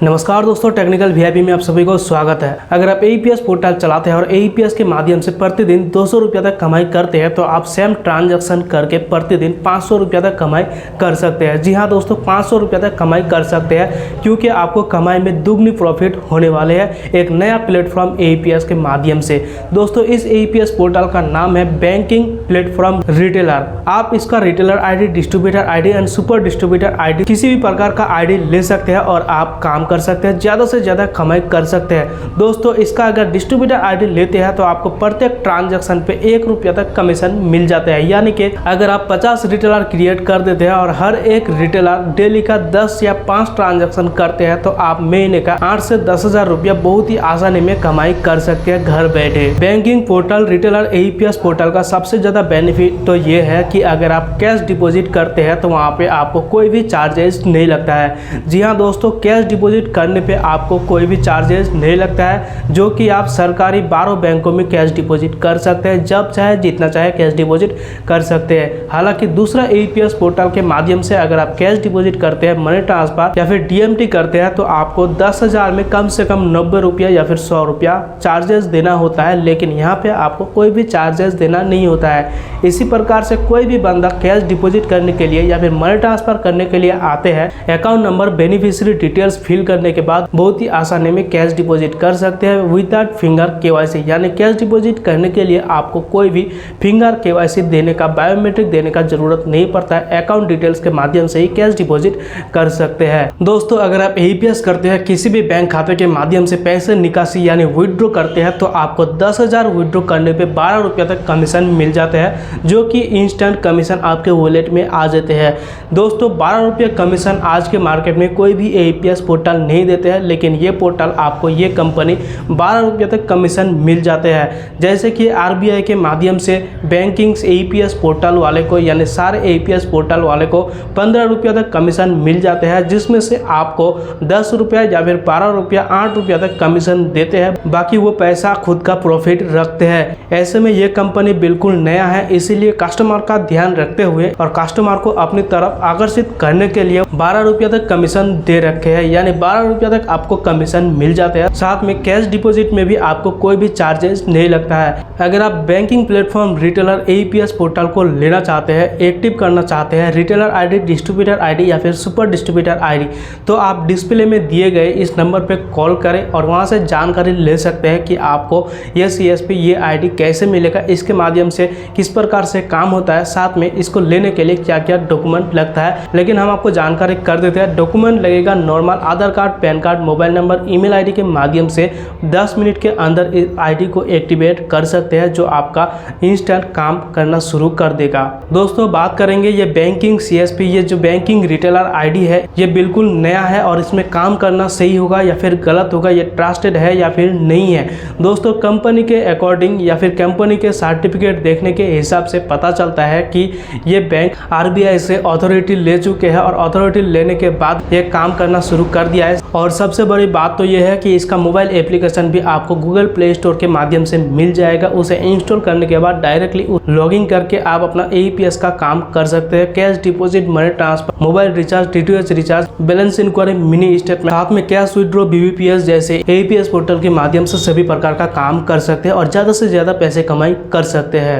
नमस्कार दोस्तों, technical VIP में आप सभी को स्वागत है। अगर आप एईपीएस पोर्टल चलाते हैं और एईपीएस के माध्यम से प्रतिदिन 200 रुपये तक कमाई करते हैं तो आप सेम ट्रांजैक्शन करके प्रतिदिन 500 रुपये तक कमाई कर सकते हैं। जी हाँ दोस्तों, 500 रुपये तक कमाई कर सकते हैं क्योंकि आपको कमाई में दुगनी प्रॉफिट होने वाले हैं एक नया प्लेटफॉर्म एईपीएस के माध्यम से। दोस्तों, इस एईपीएस पोर्टल का नाम है बैंकिंग प्लेटफॉर्म रिटेलर। आप इसका retailer ID, distributor ID and super distributor ID किसी भी प्रकार का आईडी ले सकते हैं और आप काम कर सकते हैं, ज़्यादा से ज़्यादा कमाई कर सकते हैं। दोस्तों, इसका अगर डिस्ट्रीब्यूटर आईडी लेते हैं तो आपको प्रत्येक ट्रांजैक्शन पे 1 रुपया तक कमीशन मिल जाता है। यानी कि अगर आप 50 रिटेलर क्रिएट कर देते हैं और हर एक रिटेलर डेली का 10 या 5 ट्रांजैक्शन करते हैं तो आप महीने का 8 से 10,000 रुपया बहुत ही आसानी में कमाई कर सकते हैं घर बैठे। Banking portal retailer AEPS portal का सबसे ज़्यादा बेनिफिट तो ये है कि अगर आप कैश डिपॉजिट करते हैं तो वहाँ पे आपको कोई भी चार्जेस नहीं लगता है। जी हाँ दोस्तों, कैश डिपॉजिट करने पे आपको कोई भी चार्जेस नहीं लगता है, जो कि आप सरकारी 12 बैंकों में कैश डिपॉजिट कर सकते हैं, जब चाहे जितना चाहे कैश डिपॉजिट कर सकते हैं। हालांकि दूसरा एईपीएस पोर्टल के माध्यम से अगर आप कैश डिपॉजिट करते हैं, मनी ट्रांसफर या फिर डीएमटी करते हैं तो आपको 10,000 में कम से कम 90 रुपया या फिर 100 रुपया चार्जेस देना होता है, लेकिन यहाँ पे आपको कोई भी चार्जेस देना नहीं होता है। इसी प्रकार से कोई भी बंदा कैश डिपॉजिट करने के लिए या फिर मनी ट्रांसफर करने के लिए आते हैं, account number, beneficiary details fill करने के बाद बहुत ही आसानी में कैश डिपॉजिट कर सकते हैं विदाउट फिंगर केवाईसी। यानी कैश डिपॉजिट करने के लिए आपको कोई भी फिंगर केवाईसी देने का, बायोमेट्रिक देने का जरूरत नहीं पड़ता है। अकाउंट डिटेल्स के माध्यम से ही कैश डिपॉजिट कर सकते हैं। दोस्तों, अगर आप एईपीएस करते हैं, किसी भी बैंक खाते के माध्यम से पैसे निकासी यानी विड्रॉ करते हैं तो आपको 10,000 विड्रॉ करने पे 12 रुपया तक कमीशन मिल जाते हैं, जो कि इंस्टेंट कमीशन आपके वॉलेट में आ जाते हैं। दोस्तों, 12 रुपये कमीशन आज के मार्केट में कोई भी एईपीएस पोर्टल नहीं देते हैं, लेकिन ये पोर्टल आपको, ये कंपनी 12 रुपये तक कमीशन मिल जाते हैं। जैसे कि आरबीआई के माध्यम से बैंकिंग एईपीएस पोर्टल वाले को यानी सारे एईपीएस पोर्टल वाले को 15 रुपया तक कमीशन मिल जाते हैं, जिसमें से आपको 10 रुपया या फिर 12 रुपया, 8 रुपया तक कमीशन देते हैं। बाकी वो पैसा खुद का प्रॉफिट रखते हैं। ऐसे में ये कंपनी बिल्कुल नया है, इसीलिए कस्टमर का ध्यान रखते हुए और कस्टमर को अपनी तरफ आकर्षित करने के लिए 12 रुपया तक कमीशन दे रखे हैं। यानी 12 रुपया तक आपको कमीशन मिल जाते हैं। साथ में कैश डिपॉजिट में भी आपको कोई भी चार्जेस नहीं लगता है। अगर आप banking platform retailer AEPS portal को लेना चाहते हैं, एक्टिव करना चाहते हैं, रिटेलर आईडी, डिस्ट्रीब्यूटर आईडी या फिर सुपर डिस्ट्रीब्यूटर आईडी, तो आप डिस्प्ले में दिए गए इस नंबर पे कॉल करें और वहां से जानकारी ले सकते हैं कि आपको ये सीएसपी, ये आईडी कैसे मिलेगा, इसके माध्यम से किस प्रकार से काम होता है, साथ में इसको लेने के लिए क्या क्या डॉक्यूमेंट लगता है। लेकिन हम आपको जानकारी कर देते हैं। डॉक्यूमेंट लगेगा normal Aadhaar card, PAN card, mobile number, email ID के माध्यम से 10 मिनट के अंदर इस आईडी को एक्टिवेट कर सकते हैं, जो आपका इंस्टेंट काम करना शुरू कर देगा। दोस्तों, बात करेंगे ये बैंकिंग सीएसपी, ये जो बैंकिंग रिटेलर आईडी है, ये बिल्कुल नया है और इसमें काम करना सही होगा या फिर गलत होगा, ये ट्रस्टेड है या फिर नहीं है। दोस्तों, कंपनी के अकॉर्डिंग या फिर कंपनी के सर्टिफिकेट देखने के हिसाब से पता चलता है कि ये बैंक आरबीआई से अथॉरिटी ले चुके हैं और अथॉरिटी लेने के बाद ये काम करना शुरू कर दिया है। और सबसे बड़ी बात तो ये है कि इसका मोबाइल एप्लीकेशन भी आपको गूगल प्ले स्टोर के माध्यम से मिल जाएगा। उसे इंस्टॉल करने के बाद डायरेक्टली लॉगिन करके आप अपना एईपीएस का काम कर सकते हैं। Cash deposit, money transfer, mobile recharge, DTH recharge, balance inquiry, mini statement, साथ में कैश विड्रॉ, बीबीपीएस जैसे एईपीएस पोर्टल के माध्यम से सभी प्रकार का काम कर सकते हैं और ज़्यादा से ज़्यादा पैसे कमाई कर सकते हैं।